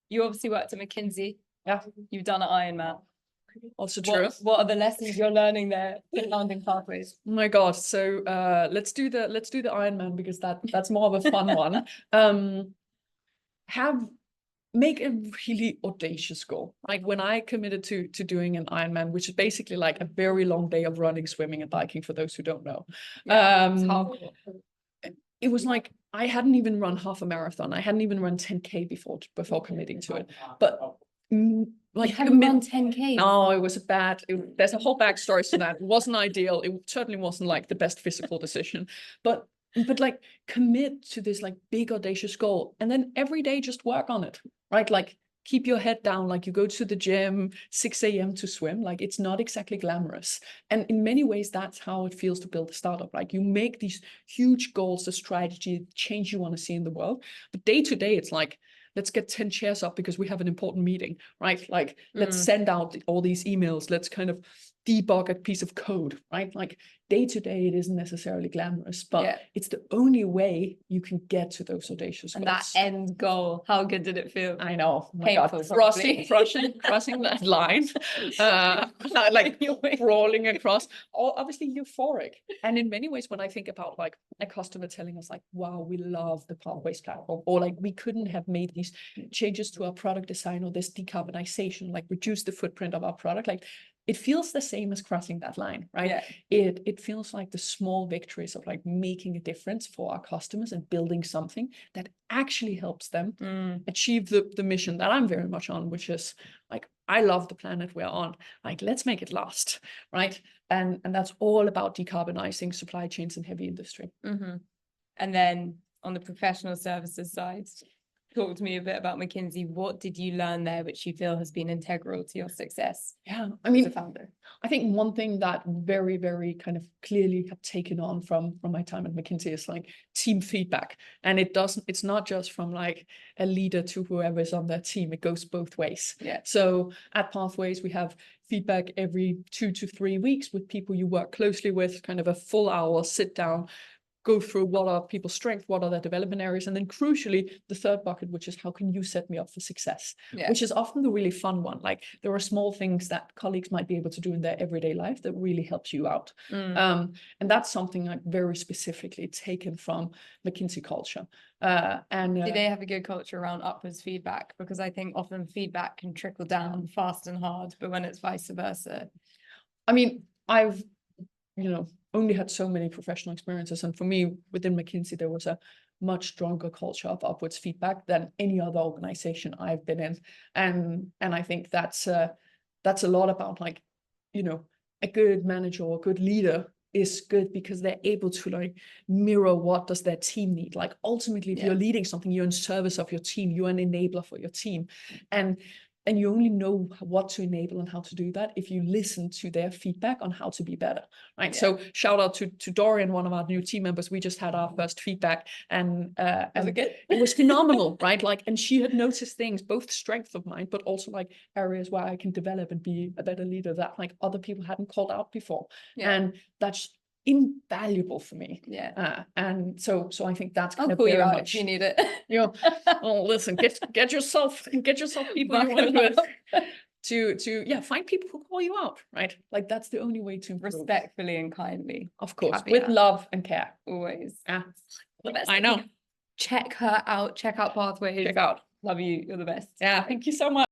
you obviously worked at McKinsey. Yeah. You've done an Ironman. Also true. What are the lessons you're learning there in Founding Pathways? Oh my God. So let's do the Ironman, because that's more of a fun one. Make a really audacious goal. Like when I committed to doing an Ironman, which is basically like a very long day of running, swimming, and biking, for those who don't know. Yeah, it's hardcore. It was like I hadn't even run half a marathon. I hadn't even run 10K before committing to it. But like, you hadn't run 10K. No, it was there's a whole backstory to that. It wasn't ideal. It certainly wasn't like the best physical decision, but like commit to this like big audacious goal, and then every day just work on it, right? Like keep your head down, like you go to the gym 6 a.m. to swim. Like it's not exactly glamorous. And in many ways, that's how it feels to build a startup. Like you make these huge goals, the strategy, the change you want to see in the world. But day to day, it's like, let's get 10 chairs up because we have an important meeting, right? Like, let's send out all these emails. Let's kind of debug a piece of code, right? Like day to day, it isn't necessarily glamorous, but it's the only way you can get to those audacious goals. And that end goal, how good did it feel? I know. Oh my Painful, God. Crossing that line, like crawling across, obviously euphoric. And in many ways, when I think about like a customer telling us like, wow, we love the Pathways platform, or like we couldn't have made these changes to our product design or this decarbonization, like reduce the footprint of our product, like it feels the same as crossing that line, right? Yeah. It feels like the small victories of like making a difference for our customers and building something that actually helps them achieve the mission that I'm very much on, which is like, I love the planet we're on. Like, let's make it last, right? And that's all about decarbonizing supply chains in heavy industry. And then on the professional services side, talk to me a bit about McKinsey. What did you learn there which you feel has been integral to your success? Yeah, I mean, as a founder? I think one thing that very, very kind of clearly have taken on from my time at McKinsey is like team feedback. And it's not just from like a leader to whoever is on their team. It goes both ways. Yeah. So at Pathways, we have feedback every 2 to 3 weeks with people you work closely with, kind of a full hour sit down, go through what are people's strengths, what are their development areas, and then crucially, the third bucket, which is how can you set me up for success, which is often the really fun one. Like there are small things that colleagues might be able to do in their everyday life that really helps you out. And that's something like very specifically taken from McKinsey culture. Do they have a good culture around upwards feedback? Because I think often feedback can trickle down fast and hard, but when it's vice versa. I mean, I've, only had so many professional experiences. And for me, within McKinsey, there was a much stronger culture of upwards feedback than any other organization I've been in. And I think that's a lot about like, a good manager or a good leader is good because they're able to like mirror what does their team need. Like ultimately, if you're leading something, you're in service of your team, you're an enabler for your team. And you only know what to enable and how to do that if you listen to their feedback on how to be better, right? Yeah. So shout out to Dorian, one of our new team members. We just had our first feedback, and it was phenomenal, right? Like, and she had noticed things, both strengths of mine, but also like areas where I can develop and be a better leader that like other people hadn't called out before. Yeah. And that's invaluable for me. Yeah. And so I think that's kind of very much, if you need it. Oh, listen, get yourself people you want to find people who call you out, right? Like that's the only way to improve. Respectfully and kindly. Of course, with love and care. Always. Yeah. The best. I know. Check her out. Check out Pathways. Check out. Love you. You're the best. Yeah. Thank you so much.